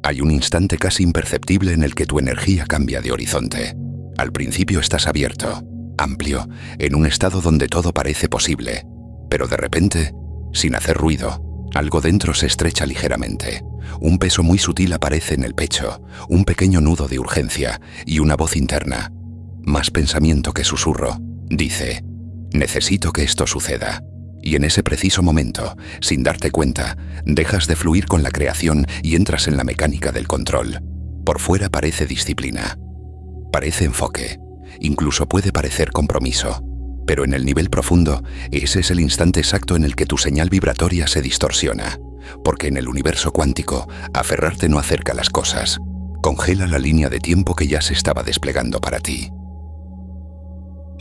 Hay un instante casi imperceptible en el que tu energía cambia de horizonte. Al principio estás abierto, amplio, en un estado donde todo parece posible, pero de repente, sin hacer ruido, algo dentro se estrecha ligeramente. Un peso muy sutil aparece en el pecho, un pequeño nudo de urgencia y una voz interna, más pensamiento que susurro, dice: necesito que esto suceda. Y en ese preciso momento, sin darte cuenta, dejas de fluir con la creación y entras en la mecánica del control. Por fuera parece disciplina, parece enfoque, incluso puede parecer compromiso. Pero en el nivel profundo, ese es el instante exacto en el que tu señal vibratoria se distorsiona. Porque en el universo cuántico, aferrarte no acerca las cosas. Congela la línea de tiempo que ya se estaba desplegando para ti.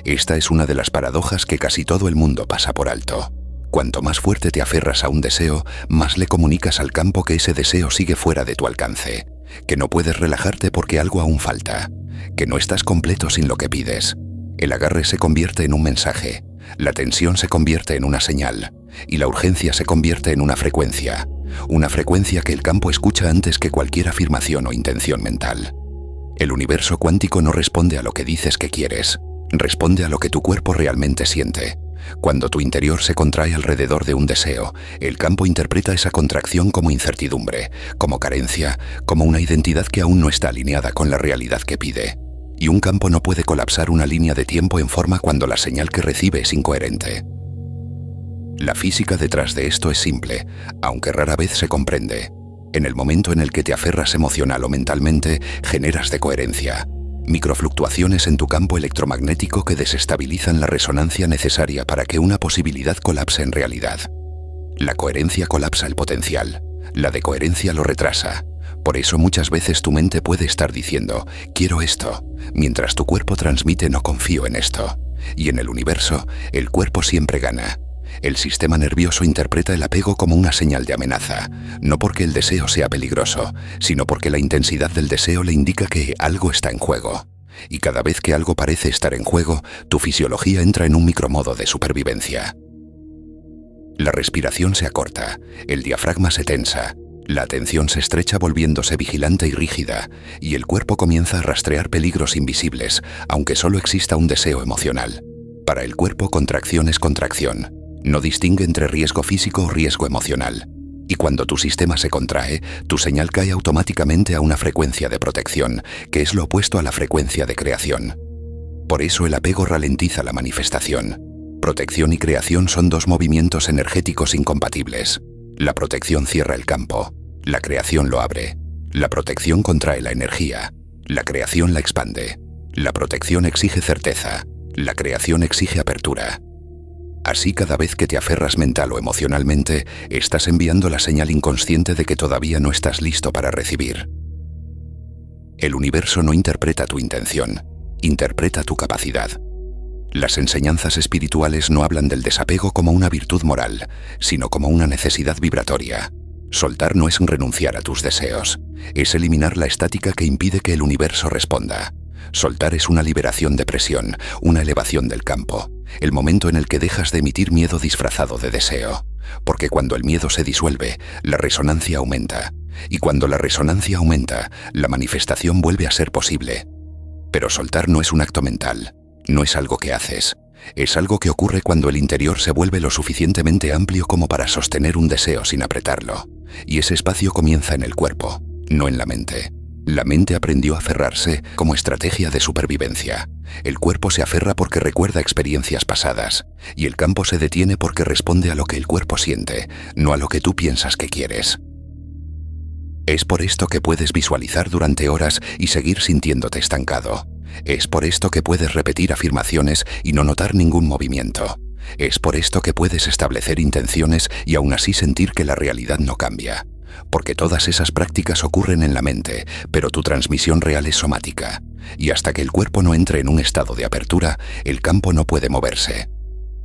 Esta es una de las paradojas que casi todo el mundo pasa por alto. Cuanto más fuerte te aferras a un deseo, más le comunicas al campo que ese deseo sigue fuera de tu alcance, que no puedes relajarte porque algo aún falta, que no estás completo sin lo que pides. El agarre se convierte en un mensaje, la tensión se convierte en una señal, y la urgencia se convierte en una frecuencia que el campo escucha antes que cualquier afirmación o intención mental. El universo cuántico no responde a lo que dices que quieres, responde a lo que tu cuerpo realmente siente. Cuando tu interior se contrae alrededor de un deseo, el campo interpreta esa contracción como incertidumbre, como carencia, como una identidad que aún no está alineada con la realidad que pide. Y un campo no puede colapsar una línea de tiempo en forma cuando la señal que recibe es incoherente. La física detrás de esto es simple, aunque rara vez se comprende. En el momento en el que te aferras emocional o mentalmente, generas decoherencia. Microfluctuaciones en tu campo electromagnético que desestabilizan la resonancia necesaria para que una posibilidad colapse en realidad. La coherencia colapsa el potencial, la decoherencia lo retrasa. Por eso muchas veces tu mente puede estar diciendo: quiero esto, mientras tu cuerpo transmite: no confío en esto. Y en el universo, el cuerpo siempre gana. El sistema nervioso interpreta el apego como una señal de amenaza, no porque el deseo sea peligroso, sino porque la intensidad del deseo le indica que algo está en juego. Y cada vez que algo parece estar en juego, tu fisiología entra en un micromodo de supervivencia. La respiración se acorta, el diafragma se tensa, la atención se estrecha volviéndose vigilante y rígida, y el cuerpo comienza a rastrear peligros invisibles, aunque solo exista un deseo emocional. Para el cuerpo, contracción es contracción. No distingue entre riesgo físico o riesgo emocional. Y cuando tu sistema se contrae, tu señal cae automáticamente a una frecuencia de protección, que es lo opuesto a la frecuencia de creación. Por eso el apego ralentiza la manifestación. Protección y creación son dos movimientos energéticos incompatibles. La protección cierra el campo, la creación lo abre. La protección contrae la energía, la creación la expande. La protección exige certeza, la creación exige apertura. Así, cada vez que te aferras mental o emocionalmente, estás enviando la señal inconsciente de que todavía no estás listo para recibir. El universo no interpreta tu intención, interpreta tu capacidad. Las enseñanzas espirituales no hablan del desapego como una virtud moral, sino como una necesidad vibratoria. Soltar no es renunciar a tus deseos, es eliminar la estática que impide que el universo responda. Soltar es una liberación de presión, una elevación del campo, el momento en el que dejas de emitir miedo disfrazado de deseo. Porque cuando el miedo se disuelve, la resonancia aumenta. Y cuando la resonancia aumenta, la manifestación vuelve a ser posible. Pero soltar no es un acto mental, no es algo que haces. Es algo que ocurre cuando el interior se vuelve lo suficientemente amplio como para sostener un deseo sin apretarlo. Y ese espacio comienza en el cuerpo, no en la mente. La mente aprendió a aferrarse como estrategia de supervivencia. El cuerpo se aferra porque recuerda experiencias pasadas, y el campo se detiene porque responde a lo que el cuerpo siente, no a lo que tú piensas que quieres. Es por esto que puedes visualizar durante horas y seguir sintiéndote estancado. Es por esto que puedes repetir afirmaciones y no notar ningún movimiento. Es por esto que puedes establecer intenciones y aún así sentir que la realidad no cambia. Porque todas esas prácticas ocurren en la mente, pero tu transmisión real es somática. Y hasta que el cuerpo no entre en un estado de apertura, el campo no puede moverse.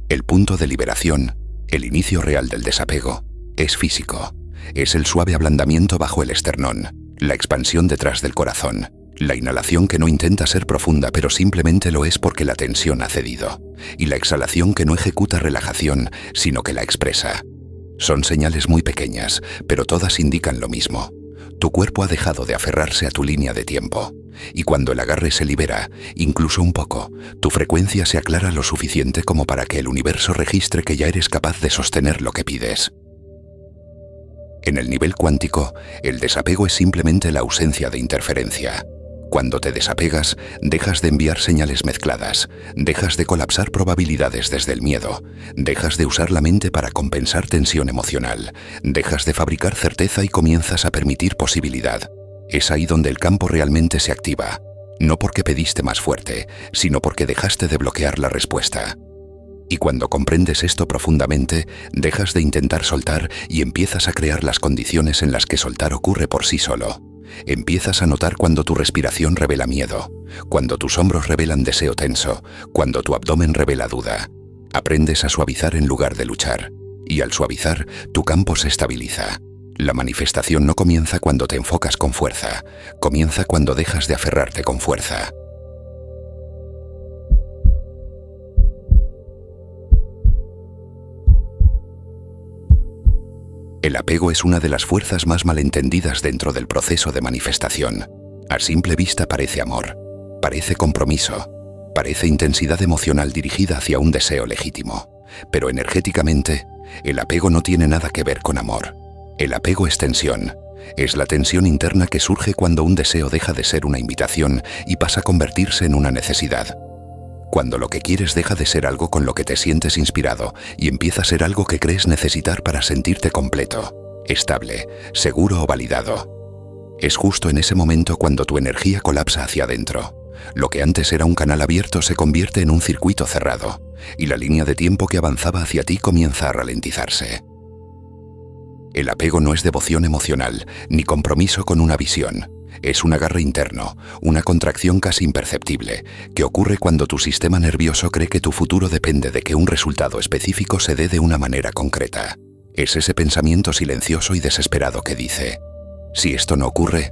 El punto de liberación, el inicio real del desapego, es físico. Es el suave ablandamiento bajo el esternón, la expansión detrás del corazón, la inhalación que no intenta ser profunda pero simplemente lo es porque la tensión ha cedido, y la exhalación que no ejecuta relajación, sino que la expresa. Son señales muy pequeñas, pero todas indican lo mismo. Tu cuerpo ha dejado de aferrarse a tu línea de tiempo. Y cuando el agarre se libera, incluso un poco, tu frecuencia se aclara lo suficiente como para que el universo registre que ya eres capaz de sostener lo que pides. En el nivel cuántico, el desapego es simplemente la ausencia de interferencia. Cuando te desapegas, dejas de enviar señales mezcladas, dejas de colapsar probabilidades desde el miedo, dejas de usar la mente para compensar tensión emocional, dejas de fabricar certeza y comienzas a permitir posibilidad. Es ahí donde el campo realmente se activa, no porque pediste más fuerte, sino porque dejaste de bloquear la respuesta. Y cuando comprendes esto profundamente, dejas de intentar soltar y empiezas a crear las condiciones en las que soltar ocurre por sí solo. Empiezas a notar cuando tu respiración revela miedo, cuando tus hombros revelan deseo tenso, cuando tu abdomen revela duda. Aprendes a suavizar en lugar de luchar, y al suavizar, tu campo se estabiliza. La manifestación no comienza cuando te enfocas con fuerza, comienza cuando dejas de aferrarte con fuerza. El apego es una de las fuerzas más malentendidas dentro del proceso de manifestación. A simple vista parece amor, parece compromiso, parece intensidad emocional dirigida hacia un deseo legítimo. Pero energéticamente, el apego no tiene nada que ver con amor. El apego es tensión. Es la tensión interna que surge cuando un deseo deja de ser una invitación y pasa a convertirse en una necesidad. Cuando lo que quieres deja de ser algo con lo que te sientes inspirado y empieza a ser algo que crees necesitar para sentirte completo, estable, seguro o validado. Es justo en ese momento cuando tu energía colapsa hacia adentro. Lo que antes era un canal abierto se convierte en un circuito cerrado, y la línea de tiempo que avanzaba hacia ti comienza a ralentizarse. El apego no es devoción emocional, ni compromiso con una visión. Es un agarre interno, una contracción casi imperceptible, que ocurre cuando tu sistema nervioso cree que tu futuro depende de que un resultado específico se dé de una manera concreta. Es ese pensamiento silencioso y desesperado que dice: si esto no ocurre,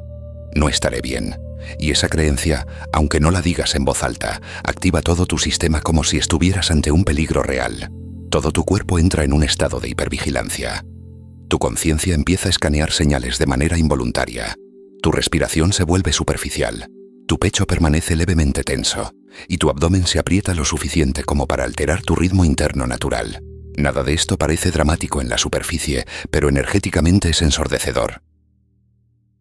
no estaré bien. Y esa creencia, aunque no la digas en voz alta, activa todo tu sistema como si estuvieras ante un peligro real. Todo tu cuerpo entra en un estado de hipervigilancia. Tu conciencia empieza a escanear señales de manera involuntaria. Tu respiración se vuelve superficial, tu pecho permanece levemente tenso y tu abdomen se aprieta lo suficiente como para alterar tu ritmo interno natural. Nada de esto parece dramático en la superficie, pero energéticamente es ensordecedor.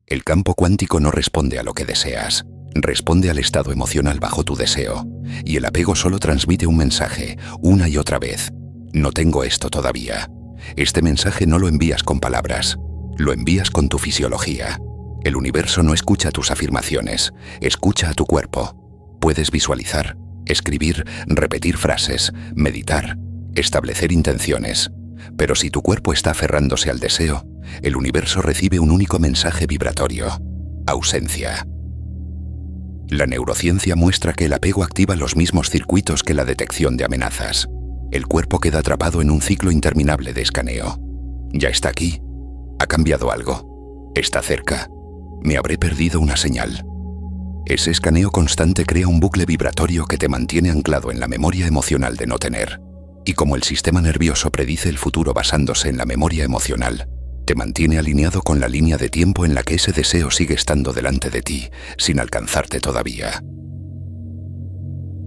El campo cuántico no responde a lo que deseas, responde al estado emocional bajo tu deseo, y el apego solo transmite un mensaje, una y otra vez: no tengo esto todavía. Este mensaje no lo envías con palabras, lo envías con tu fisiología. El universo no escucha tus afirmaciones, escucha a tu cuerpo. Puedes visualizar, escribir, repetir frases, meditar, establecer intenciones. Pero si tu cuerpo está aferrándose al deseo, el universo recibe un único mensaje vibratorio: ausencia. La neurociencia muestra que el apego activa los mismos circuitos que la detección de amenazas. El cuerpo queda atrapado en un ciclo interminable de escaneo. Ya está aquí. ¿Ha cambiado algo? ¿Está cerca? ¿Me habré perdido una señal? Ese escaneo constante crea un bucle vibratorio que te mantiene anclado en la memoria emocional de no tener. Y como el sistema nervioso predice el futuro basándose en la memoria emocional, te mantiene alineado con la línea de tiempo en la que ese deseo sigue estando delante de ti, sin alcanzarte todavía.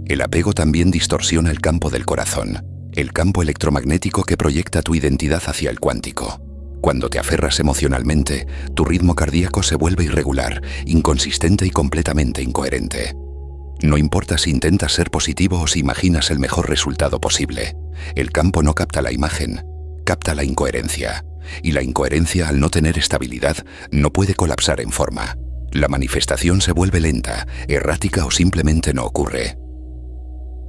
El apego también distorsiona el campo del corazón, el campo electromagnético que proyecta tu identidad hacia el cuántico. Cuando te aferras emocionalmente, tu ritmo cardíaco se vuelve irregular, inconsistente y completamente incoherente. No importa si intentas ser positivo o si imaginas el mejor resultado posible, el campo no capta la imagen, capta la incoherencia. Y la incoherencia, al no tener estabilidad, no puede colapsar en forma. La manifestación se vuelve lenta, errática o simplemente no ocurre.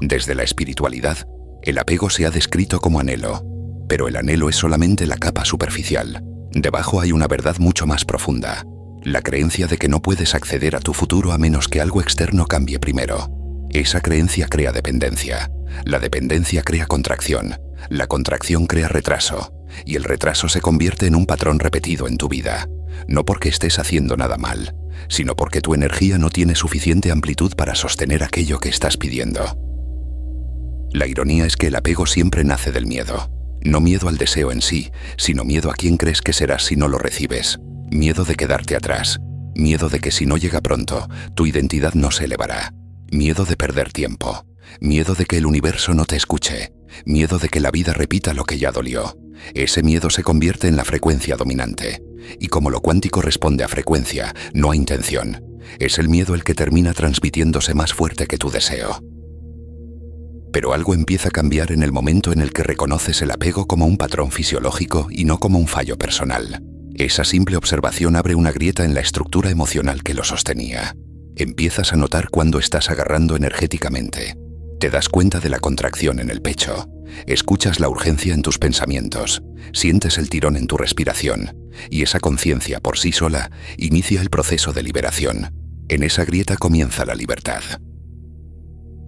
Desde la espiritualidad, el apego se ha descrito como anhelo. Pero el anhelo es solamente la capa superficial. Debajo hay una verdad mucho más profunda: la creencia de que no puedes acceder a tu futuro a menos que algo externo cambie primero. Esa creencia crea dependencia. La dependencia crea contracción. La contracción crea retraso. Y el retraso se convierte en un patrón repetido en tu vida. No porque estés haciendo nada mal, sino porque tu energía no tiene suficiente amplitud para sostener aquello que estás pidiendo. La ironía es que el apego siempre nace del miedo. No miedo al deseo en sí, sino miedo a quién crees que serás si no lo recibes. Miedo de quedarte atrás. Miedo de que si no llega pronto, tu identidad no se elevará. Miedo de perder tiempo. Miedo de que el universo no te escuche. Miedo de que la vida repita lo que ya dolió. Ese miedo se convierte en la frecuencia dominante. Y como lo cuántico responde a frecuencia, no a intención, es el miedo el que termina transmitiéndose más fuerte que tu deseo. Pero algo empieza a cambiar en el momento en el que reconoces el apego como un patrón fisiológico y no como un fallo personal. Esa simple observación abre una grieta en la estructura emocional que lo sostenía. Empiezas a notar cuando estás agarrando energéticamente. Te das cuenta de la contracción en el pecho. Escuchas la urgencia en tus pensamientos. Sientes el tirón en tu respiración. Y esa conciencia por sí sola inicia el proceso de liberación. En esa grieta comienza la libertad.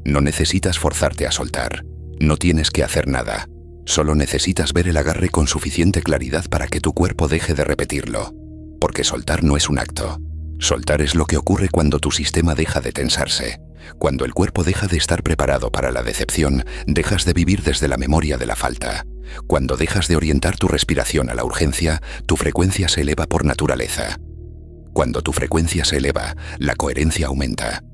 No necesitas forzarte a soltar. No tienes que hacer nada. Solo necesitas ver el agarre con suficiente claridad para que tu cuerpo deje de repetirlo. Porque soltar no es un acto. Soltar es lo que ocurre cuando tu sistema deja de tensarse. Cuando el cuerpo deja de estar preparado para la decepción, dejas de vivir desde la memoria de la falta. Cuando dejas de orientar tu respiración a la urgencia, tu frecuencia se eleva por naturaleza. Cuando tu frecuencia se eleva, la coherencia aumenta.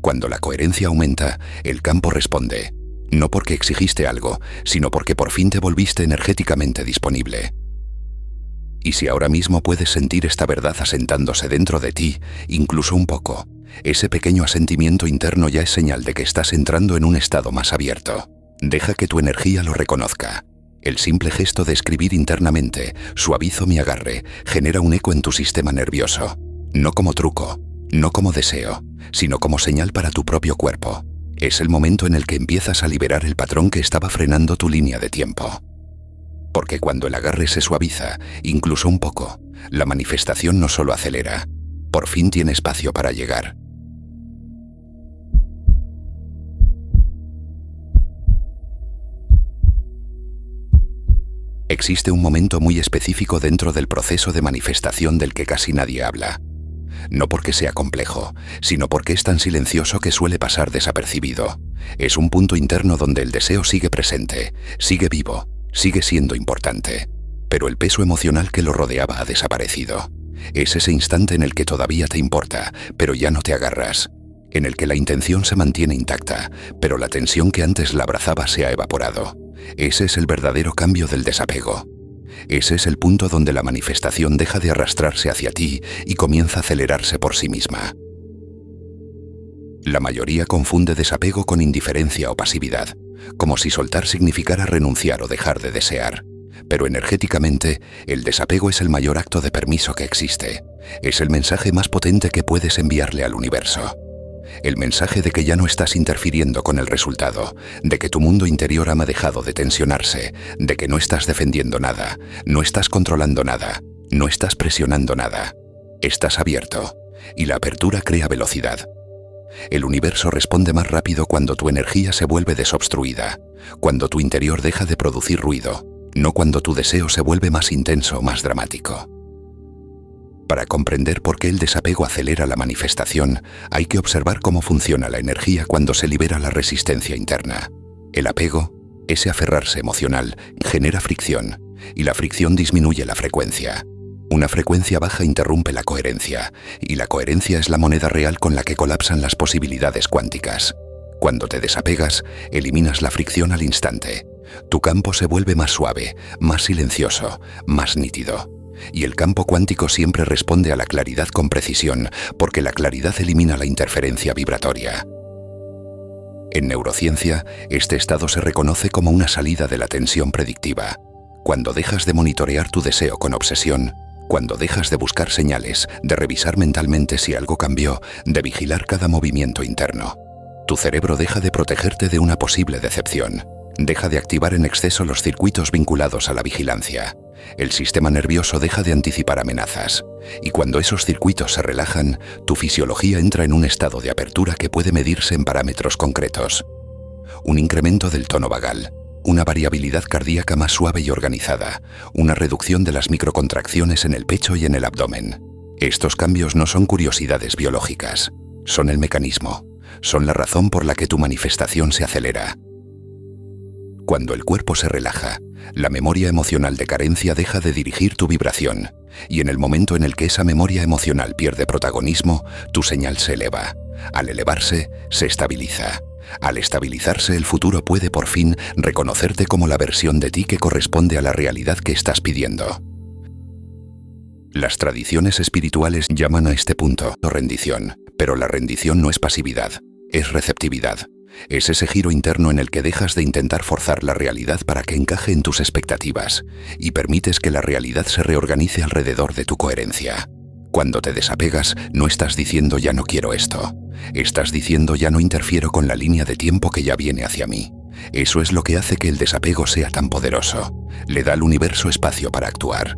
Cuando la coherencia aumenta, el campo responde. No porque exigiste algo, sino porque por fin te volviste energéticamente disponible. Y si ahora mismo puedes sentir esta verdad asentándose dentro de ti, incluso un poco, ese pequeño asentimiento interno ya es señal de que estás entrando en un estado más abierto. Deja que tu energía lo reconozca. El simple gesto de escribir internamente, suavizo mi agarre, genera un eco en tu sistema nervioso. No como truco, no como deseo, sino como señal para tu propio cuerpo. Es el momento en el que empiezas a liberar el patrón que estaba frenando tu línea de tiempo. Porque cuando el agarre se suaviza, incluso un poco, la manifestación no solo acelera, por fin tiene espacio para llegar. Existe un momento muy específico dentro del proceso de manifestación del que casi nadie habla. No porque sea complejo, sino porque es tan silencioso que suele pasar desapercibido. Es un punto interno donde el deseo sigue presente, sigue vivo, sigue siendo importante, pero el peso emocional que lo rodeaba ha desaparecido. Es ese instante en el que todavía te importa, pero ya no te agarras. En el que la intención se mantiene intacta, pero la tensión que antes la abrazaba se ha evaporado. Ese es el verdadero cambio del desapego. Ese es el punto donde la manifestación deja de arrastrarse hacia ti y comienza a acelerarse por sí misma. La mayoría confunde desapego con indiferencia o pasividad, como si soltar significara renunciar o dejar de desear. Pero energéticamente, el desapego es el mayor acto de permiso que existe. Es el mensaje más potente que puedes enviarle al universo. El mensaje de que ya no estás interfiriendo con el resultado, de que tu mundo interior ha dejado de tensionarse, de que no estás defendiendo nada, no estás controlando nada, no estás presionando nada. Estás abierto, y la apertura crea velocidad. El universo responde más rápido cuando tu energía se vuelve desobstruida, cuando tu interior deja de producir ruido, no cuando tu deseo se vuelve más intenso o más dramático. Para comprender por qué el desapego acelera la manifestación, hay que observar cómo funciona la energía cuando se libera la resistencia interna. El apego, ese aferrarse emocional, genera fricción, y la fricción disminuye la frecuencia. Una frecuencia baja interrumpe la coherencia, y la coherencia es la moneda real con la que colapsan las posibilidades cuánticas. Cuando te desapegas, eliminas la fricción al instante. Tu campo se vuelve más suave, más silencioso, más nítido. Y el campo cuántico siempre responde a la claridad con precisión, porque la claridad elimina la interferencia vibratoria. En neurociencia, este estado se reconoce como una salida de la tensión predictiva. Cuando dejas de monitorear tu deseo con obsesión, cuando dejas de buscar señales, de revisar mentalmente si algo cambió, de vigilar cada movimiento interno, tu cerebro deja de protegerte de una posible decepción. Deja de activar en exceso los circuitos vinculados a la vigilancia. El sistema nervioso deja de anticipar amenazas. Y cuando esos circuitos se relajan, tu fisiología entra en un estado de apertura que puede medirse en parámetros concretos. Un incremento del tono vagal, una variabilidad cardíaca más suave y organizada, una reducción de las microcontracciones en el pecho y en el abdomen. Estos cambios no son curiosidades biológicas, son el mecanismo, son la razón por la que tu manifestación se acelera. Cuando el cuerpo se relaja, la memoria emocional de carencia deja de dirigir tu vibración, y en el momento en el que esa memoria emocional pierde protagonismo, tu señal se eleva. Al elevarse, se estabiliza. Al estabilizarse, el futuro puede por fin reconocerte como la versión de ti que corresponde a la realidad que estás pidiendo. Las tradiciones espirituales llaman a este punto rendición, pero la rendición no es pasividad, es receptividad. Es ese giro interno en el que dejas de intentar forzar la realidad para que encaje en tus expectativas y permites que la realidad se reorganice alrededor de tu coherencia. Cuando te desapegas, no estás diciendo ya no quiero esto. Estás diciendo ya no interfiero con la línea de tiempo que ya viene hacia mí. Eso es lo que hace que el desapego sea tan poderoso. Le da al universo espacio para actuar.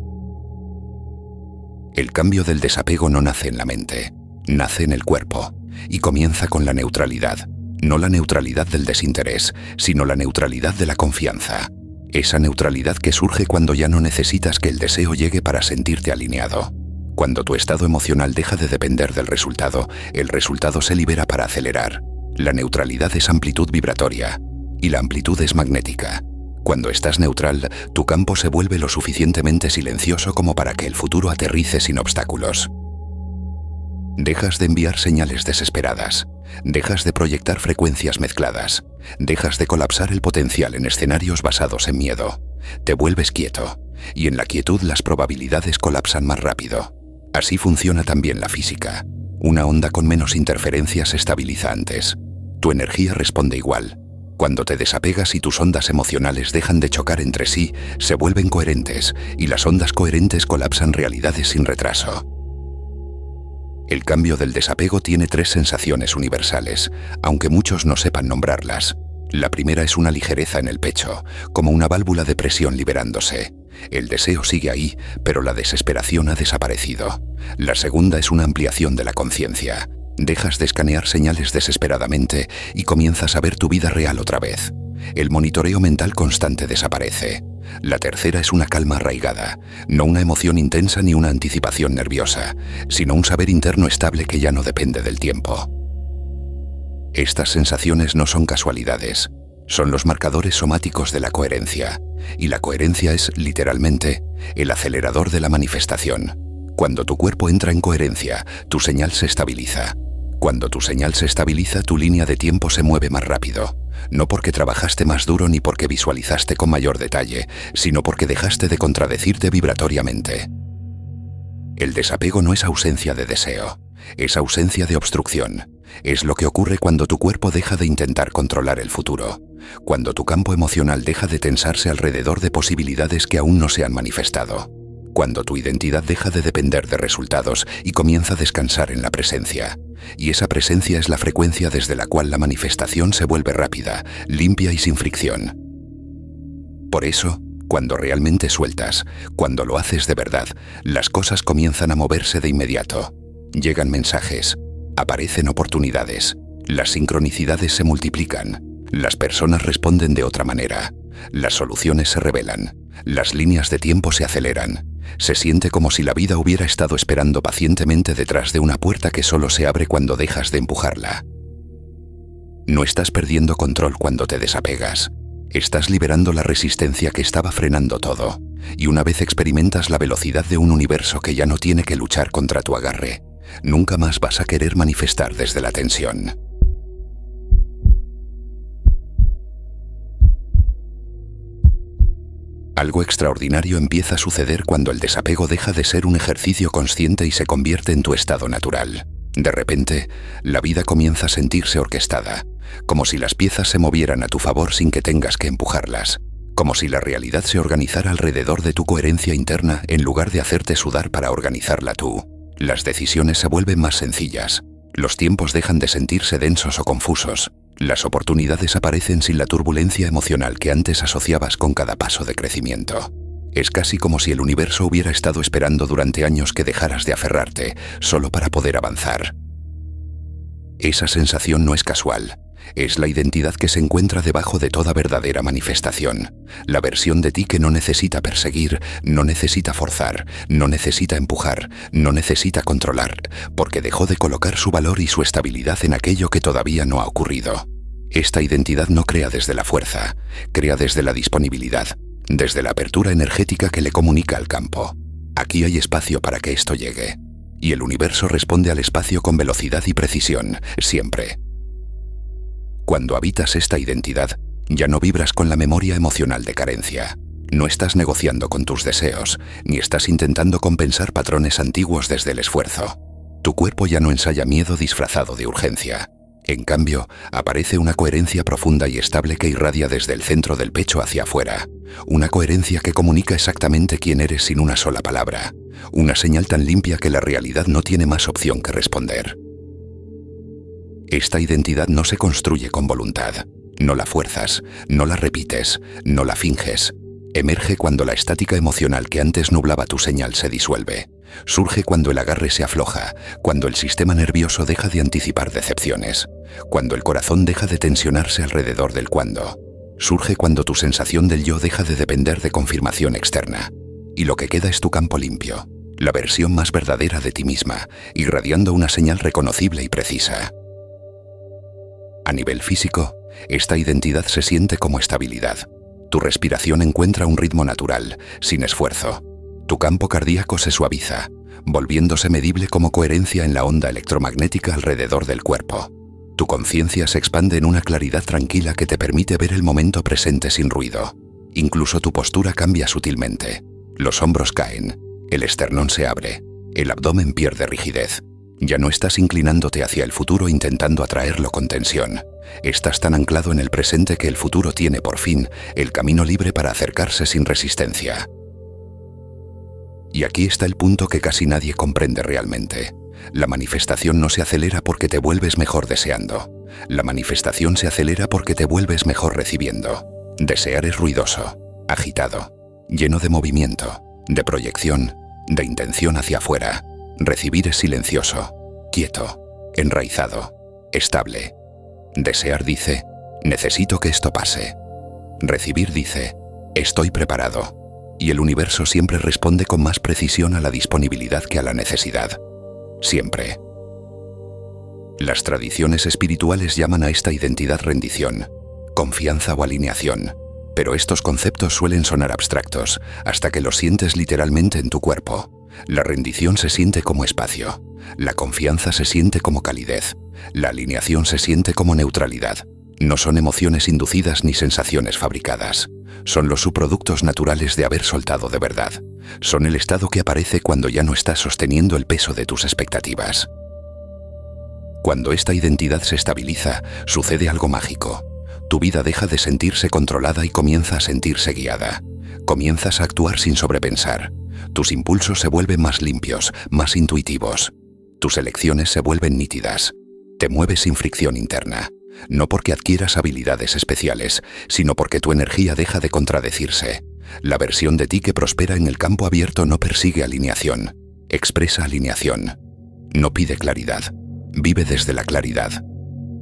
El cambio del desapego no nace en la mente, nace en el cuerpo y comienza con la neutralidad. No la neutralidad del desinterés, sino la neutralidad de la confianza. Esa neutralidad que surge cuando ya no necesitas que el deseo llegue para sentirte alineado. Cuando tu estado emocional deja de depender del resultado, el resultado se libera para acelerar. La neutralidad es amplitud vibratoria y la amplitud es magnética. Cuando estás neutral, tu campo se vuelve lo suficientemente silencioso como para que el futuro aterrice sin obstáculos. Dejas de enviar señales desesperadas, dejas de proyectar frecuencias mezcladas, dejas de colapsar el potencial en escenarios basados en miedo. Te vuelves quieto, y en la quietud las probabilidades colapsan más rápido. Así funciona también la física. Una onda con menos interferencias se estabiliza antes. Tu energía responde igual. Cuando te desapegas y tus ondas emocionales dejan de chocar entre sí, se vuelven coherentes, y las ondas coherentes colapsan realidades sin retraso. El cambio del desapego tiene 3 sensaciones universales, aunque muchos no sepan nombrarlas. La primera es una ligereza en el pecho, como una válvula de presión liberándose. El deseo sigue ahí, pero la desesperación ha desaparecido. La segunda es una ampliación de la conciencia. Dejas de escanear señales desesperadamente y comienzas a ver tu vida real otra vez. El monitoreo mental constante desaparece. La tercera es una calma arraigada, no una emoción intensa ni una anticipación nerviosa, sino un saber interno estable que ya no depende del tiempo. Estas sensaciones no son casualidades, son los marcadores somáticos de la coherencia, y la coherencia es, literalmente, el acelerador de la manifestación. Cuando tu cuerpo entra en coherencia, tu señal se estabiliza. Cuando tu señal se estabiliza, tu línea de tiempo se mueve más rápido. No porque trabajaste más duro ni porque visualizaste con mayor detalle, sino porque dejaste de contradecirte vibratoriamente. El desapego no es ausencia de deseo, es ausencia de obstrucción. Es lo que ocurre cuando tu cuerpo deja de intentar controlar el futuro, cuando tu campo emocional deja de tensarse alrededor de posibilidades que aún no se han manifestado, cuando tu identidad deja de depender de resultados y comienza a descansar en la presencia. Y esa presencia es la frecuencia desde la cual la manifestación se vuelve rápida, limpia y sin fricción. Por eso, cuando realmente sueltas, cuando lo haces de verdad, las cosas comienzan a moverse de inmediato. Llegan mensajes, aparecen oportunidades, las sincronicidades se multiplican, las personas responden de otra manera, las soluciones se revelan, las líneas de tiempo se aceleran. Se siente como si la vida hubiera estado esperando pacientemente detrás de una puerta que solo se abre cuando dejas de empujarla. No estás perdiendo control cuando te desapegas. Estás liberando la resistencia que estaba frenando todo, y una vez experimentas la velocidad de un universo que ya no tiene que luchar contra tu agarre, nunca más vas a querer manifestar desde la tensión. Algo extraordinario empieza a suceder cuando el desapego deja de ser un ejercicio consciente y se convierte en tu estado natural. De repente, la vida comienza a sentirse orquestada, como si las piezas se movieran a tu favor sin que tengas que empujarlas, como si la realidad se organizara alrededor de tu coherencia interna en lugar de hacerte sudar para organizarla tú. Las decisiones se vuelven más sencillas, los tiempos dejan de sentirse densos o confusos. Las oportunidades aparecen sin la turbulencia emocional que antes asociabas con cada paso de crecimiento. Es casi como si el universo hubiera estado esperando durante años que dejaras de aferrarte, solo para poder avanzar. Esa sensación no es casual. Es la identidad que se encuentra debajo de toda verdadera manifestación. La versión de ti que no necesita perseguir, no necesita forzar, no necesita empujar, no necesita controlar, porque dejó de colocar su valor y su estabilidad en aquello que todavía no ha ocurrido. Esta identidad no crea desde la fuerza, crea desde la disponibilidad, desde la apertura energética que le comunica al campo. Aquí hay espacio para que esto llegue. Y el universo responde al espacio con velocidad y precisión, siempre. Cuando habitas esta identidad, ya no vibras con la memoria emocional de carencia. No estás negociando con tus deseos, ni estás intentando compensar patrones antiguos desde el esfuerzo. Tu cuerpo ya no ensaya miedo disfrazado de urgencia. En cambio, aparece una coherencia profunda y estable que irradia desde el centro del pecho hacia afuera. Una coherencia que comunica exactamente quién eres sin una sola palabra. Una señal tan limpia que la realidad no tiene más opción que responder. Esta identidad no se construye con voluntad. No la fuerzas, no la repites, no la finges. Emerge cuando la estática emocional que antes nublaba tu señal se disuelve. Surge cuando el agarre se afloja, cuando el sistema nervioso deja de anticipar decepciones, cuando el corazón deja de tensionarse alrededor del cuándo. Surge cuando tu sensación del yo deja de depender de confirmación externa. Y lo que queda es tu campo limpio, la versión más verdadera de ti misma, irradiando una señal reconocible y precisa. A nivel físico, esta identidad se siente como estabilidad. Tu respiración encuentra un ritmo natural, sin esfuerzo. Tu campo cardíaco se suaviza, volviéndose medible como coherencia en la onda electromagnética alrededor del cuerpo. Tu conciencia se expande en una claridad tranquila que te permite ver el momento presente sin ruido. Incluso tu postura cambia sutilmente. Los hombros caen, el esternón se abre, el abdomen pierde rigidez. Ya no estás inclinándote hacia el futuro intentando atraerlo con tensión. Estás tan anclado en el presente que el futuro tiene por fin el camino libre para acercarse sin resistencia. Y aquí está el punto que casi nadie comprende realmente. La manifestación no se acelera porque te vuelves mejor deseando. La manifestación se acelera porque te vuelves mejor recibiendo. Desear es ruidoso, agitado, lleno de movimiento, de proyección, de intención hacia afuera. Recibir es silencioso, quieto, enraizado, estable. Desear dice, necesito que esto pase. Recibir dice, estoy preparado. Y el universo siempre responde con más precisión a la disponibilidad que a la necesidad. Siempre. Las tradiciones espirituales llaman a esta identidad rendición, confianza o alineación, pero estos conceptos suelen sonar abstractos hasta que los sientes literalmente en tu cuerpo. La rendición se siente como espacio, la confianza se siente como calidez, la alineación se siente como neutralidad. No son emociones inducidas ni sensaciones fabricadas. Son los subproductos naturales de haber soltado de verdad. Son el estado que aparece cuando ya no estás sosteniendo el peso de tus expectativas. Cuando esta identidad se estabiliza, sucede algo mágico. Tu vida deja de sentirse controlada y comienza a sentirse guiada. Comienzas a actuar sin sobrepensar. Tus impulsos se vuelven más limpios, más intuitivos. Tus elecciones se vuelven nítidas. Te mueves sin fricción interna. No porque adquieras habilidades especiales, sino porque tu energía deja de contradecirse. La versión de ti que prospera en el campo abierto no persigue alineación, expresa alineación. No pide claridad, vive desde la claridad.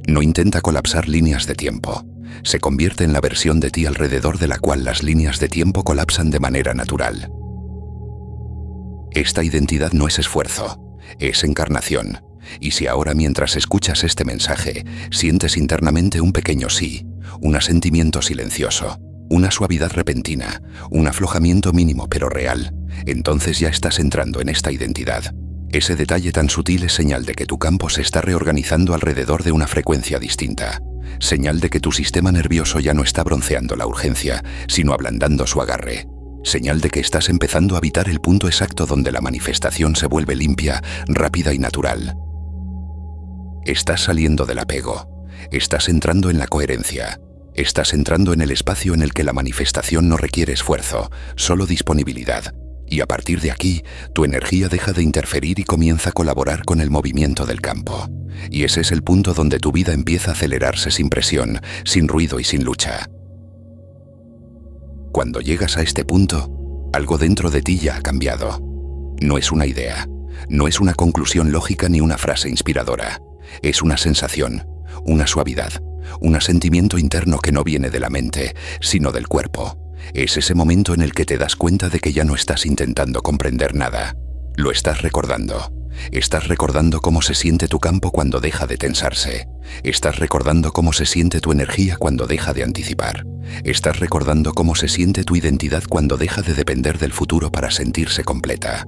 No intenta colapsar líneas de tiempo. Se convierte en la versión de ti alrededor de la cual las líneas de tiempo colapsan de manera natural. Esta identidad no es esfuerzo, es encarnación. Y si ahora mientras escuchas este mensaje, sientes internamente un pequeño sí, un asentimiento silencioso, una suavidad repentina, un aflojamiento mínimo pero real, entonces ya estás entrando en esta identidad. Ese detalle tan sutil es señal de que tu campo se está reorganizando alrededor de una frecuencia distinta. Señal de que tu sistema nervioso ya no está bronceando la urgencia, sino ablandando su agarre. Señal de que estás empezando a habitar el punto exacto donde la manifestación se vuelve limpia, rápida y natural. Estás saliendo del apego, estás entrando en la coherencia, estás entrando en el espacio en el que la manifestación no requiere esfuerzo, solo disponibilidad. Y a partir de aquí, tu energía deja de interferir y comienza a colaborar con el movimiento del campo. Y ese es el punto donde tu vida empieza a acelerarse sin presión, sin ruido y sin lucha. Cuando llegas a este punto, algo dentro de ti ya ha cambiado. No es una idea, no es una conclusión lógica ni una frase inspiradora. Es una sensación, una suavidad, un asentimiento interno que no viene de la mente, sino del cuerpo. Es ese momento en el que te das cuenta de que ya no estás intentando comprender nada. Lo estás recordando. Estás recordando cómo se siente tu campo cuando deja de tensarse. Estás recordando cómo se siente tu energía cuando deja de anticipar. Estás recordando cómo se siente tu identidad cuando deja de depender del futuro para sentirse completa.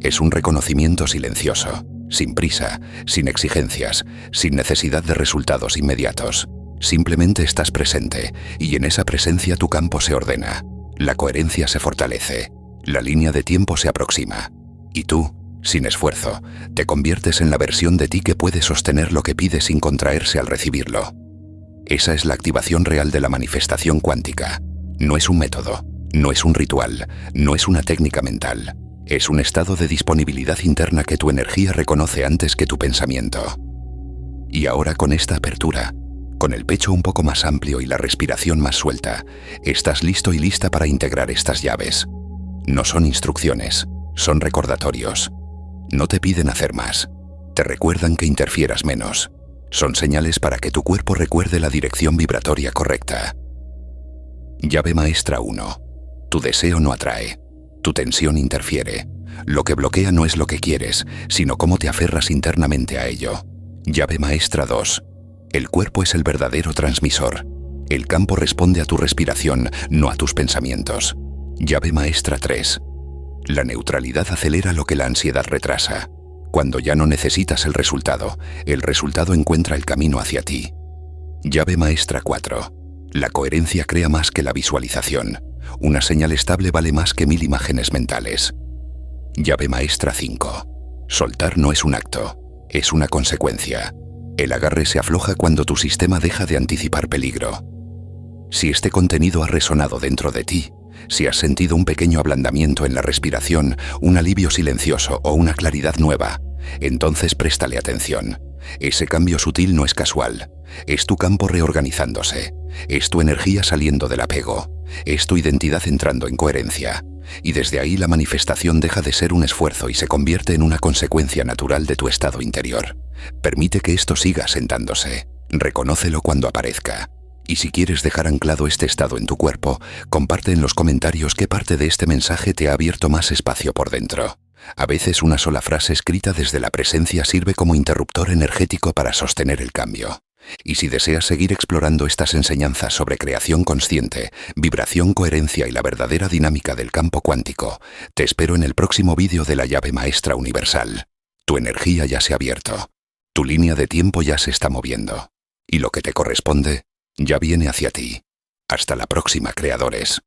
Es un reconocimiento silencioso, sin prisa, sin exigencias, sin necesidad de resultados inmediatos. Simplemente estás presente, y en esa presencia tu campo se ordena. La coherencia se fortalece. La línea de tiempo se aproxima. Y tú, sin esfuerzo, te conviertes en la versión de ti que puede sostener lo que pide sin contraerse al recibirlo. Esa es la activación real de la manifestación cuántica. No es un método, no es un ritual, no es una técnica mental. Es un estado de disponibilidad interna que tu energía reconoce antes que tu pensamiento. Y ahora, con esta apertura, con el pecho un poco más amplio y la respiración más suelta, estás listo y lista para integrar estas llaves. No son instrucciones, son recordatorios. No te piden hacer más, te recuerdan que interfieras menos. Son señales para que tu cuerpo recuerde la dirección vibratoria correcta. Llave maestra 1. Tu deseo no atrae. Tu tensión interfiere. Lo que bloquea no es lo que quieres, sino cómo te aferras internamente a ello. Llave maestra 2. El cuerpo es el verdadero transmisor. El campo responde a tu respiración, no a tus pensamientos. Llave maestra 3. La neutralidad acelera lo que la ansiedad retrasa. Cuando ya no necesitas el resultado encuentra el camino hacia ti. Llave maestra 4. La coherencia crea más que la visualización. Una señal estable vale más que 1000 imágenes mentales. Llave maestra 5. Soltar no es un acto, es una consecuencia. El agarre se afloja cuando tu sistema deja de anticipar peligro. Si este contenido ha resonado dentro de ti, si has sentido un pequeño ablandamiento en la respiración, un alivio silencioso o una claridad nueva, entonces préstale atención. Ese cambio sutil no es casual. Es tu campo reorganizándose. Es tu energía saliendo del apego. Es tu identidad entrando en coherencia. Y desde ahí la manifestación deja de ser un esfuerzo y se convierte en una consecuencia natural de tu estado interior. Permite que esto siga asentándose. Reconócelo cuando aparezca. Y si quieres dejar anclado este estado en tu cuerpo, comparte en los comentarios qué parte de este mensaje te ha abierto más espacio por dentro. A veces una sola frase escrita desde la presencia sirve como interruptor energético para sostener el cambio. Y si deseas seguir explorando estas enseñanzas sobre creación consciente, vibración, coherencia y la verdadera dinámica del campo cuántico, te espero en el próximo vídeo de la llave maestra universal. Tu energía ya se ha abierto. Tu línea de tiempo ya se está moviendo. Y lo que te corresponde ya viene hacia ti. Hasta la próxima, creadores.